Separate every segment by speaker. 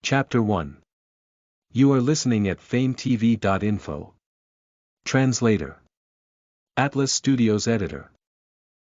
Speaker 1: Chapter 1. You are listening at FameTV.info. Translator. Atlas Studios Editor.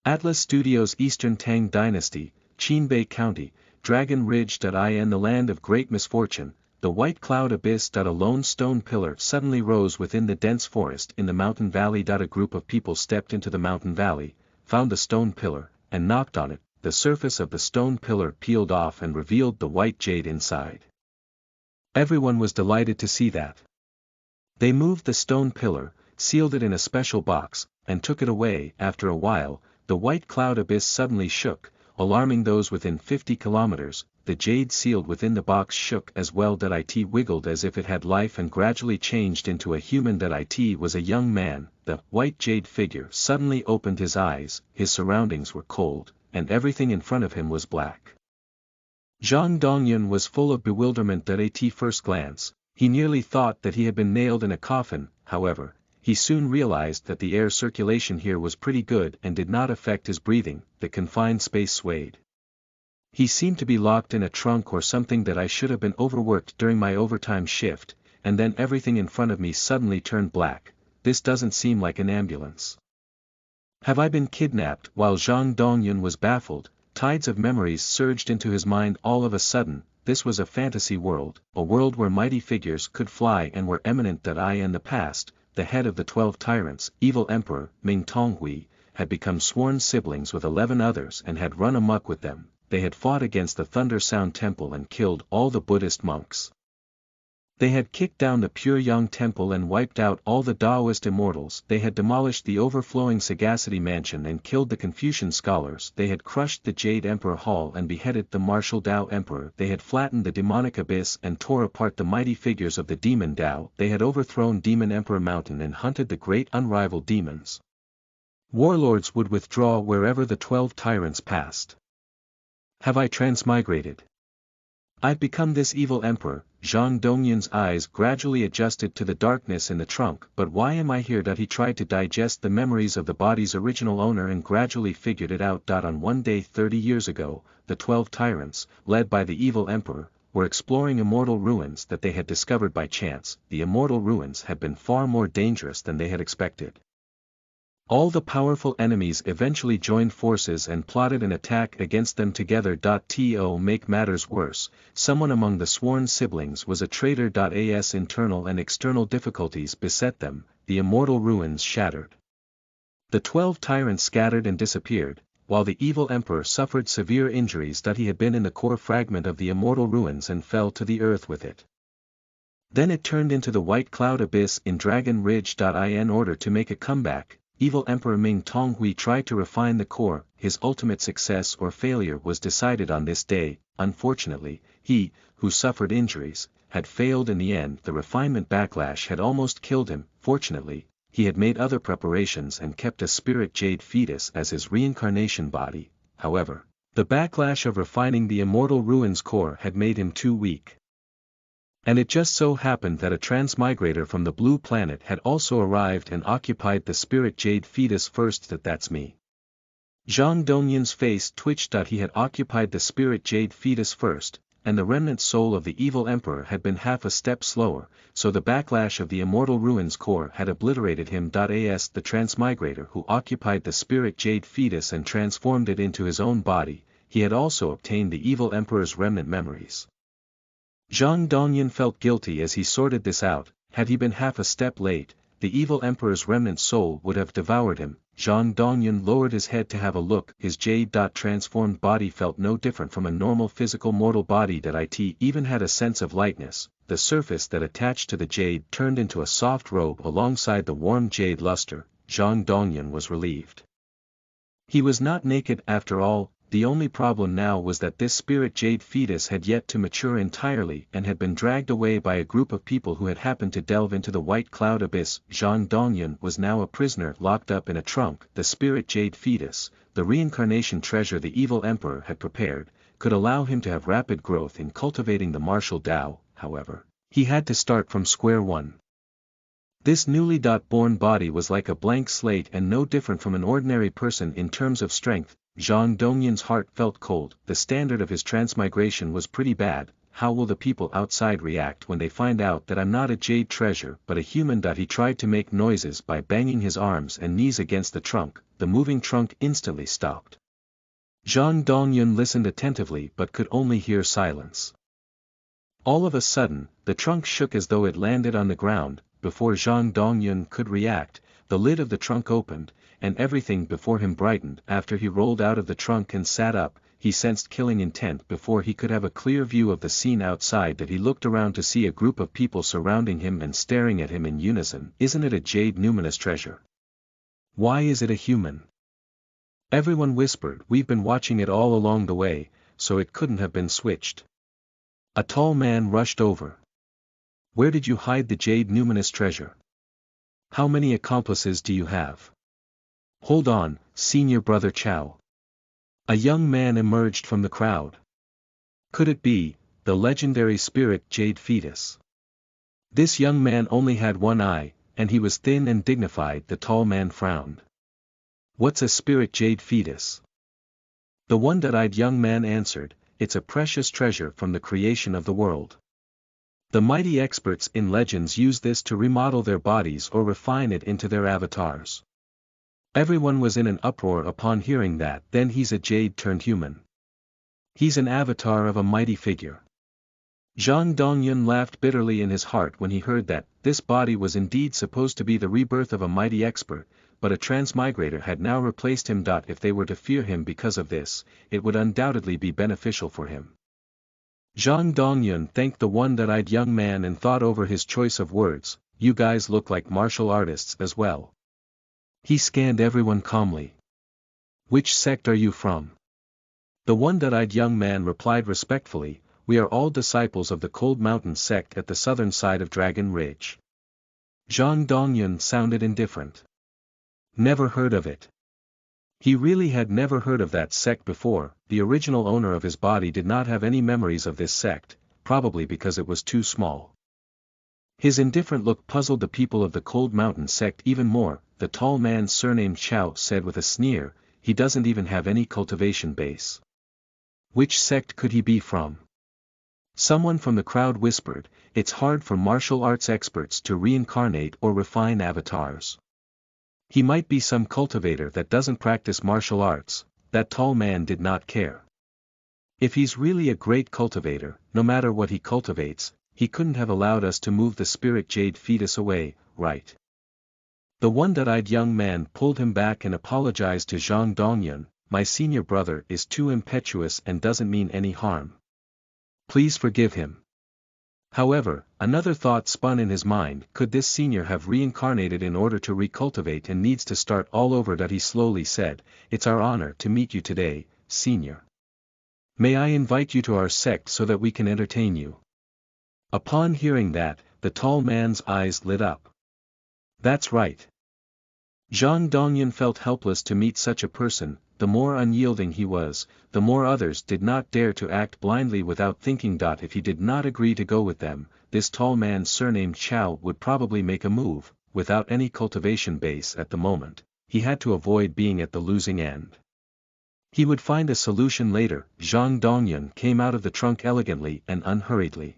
Speaker 1: Atlas Studios Eastern Tang Dynasty, Qinbei County, Dragon Ridge.in The land of great misfortune, the white cloud abyss. A lone stone pillar suddenly rose within the dense forest in the mountain valley. A group of people stepped into the mountain valley, found the stone pillar, and knocked on it. The surface of the stone pillar peeled off and revealed the white jade inside. Everyone was delighted to see that. They moved the stone pillar, sealed it in a special box, and took it away. After a while, the white cloud abyss suddenly shook, alarming those within 50 kilometers. The jade sealed within the box shook as well. It wiggled as if it had life and gradually changed into a human. It was a young man. The white jade figure suddenly opened his eyes. His surroundings were cold, and everything in front of him was black. Zhang Dongyun was full of bewilderment at first glance. He nearly thought that he had been nailed in a coffin. However, he soon realized that the air circulation here was pretty good and did not affect his breathing. The confined space swayed. He seemed to be locked in a trunk or something. That I should have been overworked during my overtime shift, and then everything in front of me suddenly turned black. This doesn't seem like an ambulance. Have I been kidnapped? While Zhang Dongyun was baffled, tides of memories surged into his mind all of a sudden. This was a fantasy world, a world where mighty figures could fly and were eminent. In the past, the head of the 12 tyrants, evil Emperor, Ming Tonghui, had become sworn siblings with 11 others and had run amok with them. They had fought against the Thunder Sound Temple and killed all the Buddhist monks. They had kicked down the Pure Yang Temple and wiped out all the Taoist immortals. They had demolished the overflowing Sagacity Mansion and killed the Confucian scholars. They had crushed the Jade Emperor Hall and beheaded the martial Tao Emperor. They had flattened the demonic abyss and tore apart the mighty figures of the demon Tao. They had overthrown Demon Emperor Mountain and hunted the great unrivaled demons. Warlords would withdraw wherever the 12 tyrants passed. Have I transmigrated? I've become this evil emperor. Zhang Dongyun's eyes gradually adjusted to the darkness in the trunk. But why am I here? He tried to digest the memories of the body's original owner and gradually figured it out. On one day 30 years ago, the 12 tyrants, led by the evil emperor, were exploring immortal ruins that they had discovered by chance. The immortal ruins had been far more dangerous than they had expected. All the powerful enemies eventually joined forces and plotted an attack against them together. To make matters worse, someone among the sworn siblings was a traitor. As internal and external difficulties beset them, the immortal ruins shattered. The 12 tyrants scattered and disappeared, while the evil emperor suffered severe injuries. He had been in the core fragment of the immortal ruins and fell to the earth with it. Then it turned into the white cloud abyss in Dragon Ridge. In order to make a comeback, evil Emperor Ming Tonghui tried to refine the core. His ultimate success or failure was decided on this day. Unfortunately, he, who suffered injuries, had failed in the end. The refinement backlash had almost killed him. Fortunately, he had made other preparations and kept a spirit jade fetus as his reincarnation body. However, the backlash of refining the immortal ruins core had made him too weak. And it just so happened that a transmigrator from the blue planet had also arrived and occupied the spirit jade fetus first. That's me. Zhang Dongyun's face twitched. He had occupied the spirit jade fetus first, and the remnant soul of the evil emperor had been half a step slower, so the backlash of the immortal ruins core had obliterated him. As the transmigrator who occupied the spirit jade fetus and transformed it into his own body, he had also obtained the evil emperor's remnant memories. Zhang Dongyun felt guilty as he sorted this out. Had he been half a step late, the evil emperor's remnant soul would have devoured him. Zhang Dongyun lowered his head to have a look. His jade-transformed body felt no different from a normal physical mortal body. It even had a sense of lightness. The surface that attached to the jade turned into a soft robe alongside the warm jade luster. Zhang Dongyun was relieved. He was not naked after all. The only problem now was that this spirit jade fetus had yet to mature entirely and had been dragged away by a group of people who had happened to delve into the white cloud abyss. Zhang Dongyun was now a prisoner locked up in a trunk. The spirit jade fetus, the reincarnation treasure the evil emperor had prepared, could allow him to have rapid growth in cultivating the martial Tao. However, he had to start from square one. This newly born body was like a blank slate and no different from an ordinary person in terms of strength. Zhang Dongyun's heart felt cold. The standard of his transmigration was pretty bad. how will the people outside react when they find out that I'm not a jade treasure but a human? He tried to make noises by banging his arms and knees against the trunk. The moving trunk instantly stopped. Zhang Dongyun listened attentively but could only hear silence. All of a sudden, the trunk shook as though it landed on the ground. Before Zhang Dongyun could react, the lid of the trunk opened, and everything before him brightened. After he rolled out of the trunk and sat up, he sensed killing intent. Before he could have a clear view of the scene outside that he looked around to see a group of people surrounding him and staring at him in unison. Isn't it a jade numinous treasure? Why is it a human? Everyone whispered. We've been watching it all along the way, so it couldn't have been switched. A tall man rushed over. Where did you hide the jade numinous treasure? How many accomplices do you have? Hold on, senior brother Chow. A young man emerged from the crowd. Could it be the legendary spirit jade fetus? This young man only had one eye, and he was thin and dignified. The tall man frowned. What's a spirit jade fetus? The one-eyed young man answered, it's a precious treasure from the creation of the world. The mighty experts in legends use this to remodel their bodies or refine it into their avatars. Everyone was in an uproar upon hearing that. Then he's a jade turned human. He's an avatar of a mighty figure. Zhang Dongyun laughed bitterly in his heart when he heard that. This body was indeed supposed to be the rebirth of a mighty expert, but a transmigrator had now replaced him. If they were to fear him because of this, it would undoubtedly be beneficial for him. Zhang Dongyun thanked the one-eyed young man and thought over his choice of words. You guys look like martial artists as well. He scanned everyone calmly. Which sect are you from? The one-eyed young man replied respectfully, we are all disciples of the Cold Mountain sect at the southern side of Dragon Ridge. Zhang Dongyun sounded indifferent. Never heard of it. He really had never heard of that sect before. The original owner of his body did not have any memories of this sect, probably because it was too small. His indifferent look puzzled the people of the Cold Mountain sect even more. The tall man surnamed Chow said with a sneer, he doesn't even have any cultivation base. Which sect could he be from? Someone from the crowd whispered, it's hard for martial arts experts to reincarnate or refine avatars. He might be some cultivator that doesn't practice martial arts. That tall man did not care. If he's really a great cultivator, no matter what he cultivates, he couldn't have allowed us to move the spirit jade fetus away, right? The one-eyed young man pulled him back and apologized to Zhang Dongyun, my senior brother is too impetuous and doesn't mean any harm. Please forgive him. However, another thought spun in his mind. Could this senior have reincarnated in order to recultivate and needs to start all over? He slowly said, it's our honor to meet you today, senior. May I invite you to our sect so that we can entertain you? Upon hearing that, the tall man's eyes lit up. That's right. Zhang Dongyun felt helpless to meet such a person. The more unyielding he was, the more others did not dare to act blindly without thinking. If he did not agree to go with them, this tall man surnamed Chow would probably make a move. Without any cultivation base at the moment, he had to avoid being at the losing end. He would find a solution later. Zhang Dongyun came out of the trunk elegantly and unhurriedly.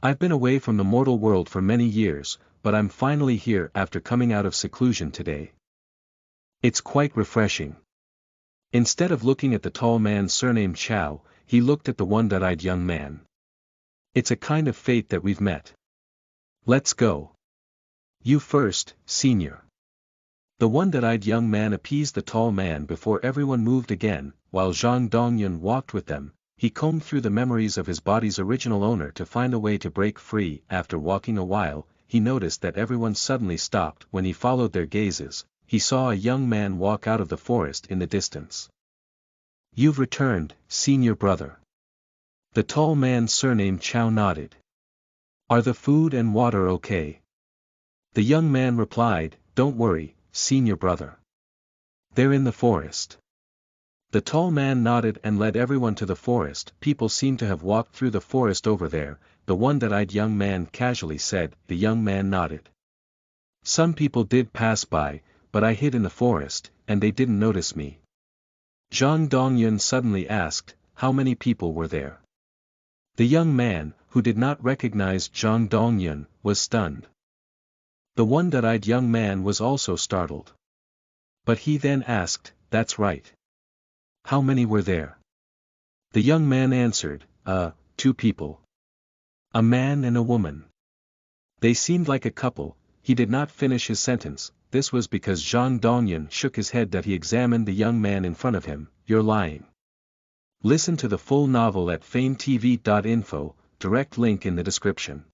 Speaker 1: I've been away from the mortal world for many years, but I'm finally here after coming out of seclusion today. It's quite refreshing. Instead of looking at the tall man surnamed Chow, he looked at the one-eyed young man. It's a kind of fate that we've met. Let's go. You first, senior. The one-eyed young man appeased the tall man before everyone moved again. While Zhang Dongyun walked with them, he combed through the memories of his body's original owner to find a way to break free. After walking a while, he noticed that everyone suddenly stopped. When he followed their gazes, he saw a young man walk out of the forest in the distance. You've returned, senior brother. The tall man surnamed Chow nodded. Are the food and water okay? The young man replied, don't worry, senior brother. They're in the forest. The tall man nodded and led everyone to the forest. People seem to have walked through the forest over there, the one-eyed young man casually said. The young man nodded. Some people did pass by, but I hid in the forest, and they didn't notice me. Zhang Dongyun suddenly asked, how many people were there? The young man, who did not recognize Zhang Dongyun, was stunned. The one-eyed young man was also startled. But he then asked, "That's right. How many were there?" The young man answered, 2 people. A man and a woman. They seemed like a couple." He did not finish his sentence. This was because Zhang Dongyun shook his head that he examined the young man in front of him. "You're lying." Listen to the full novel at FameTV.info, direct link in the description.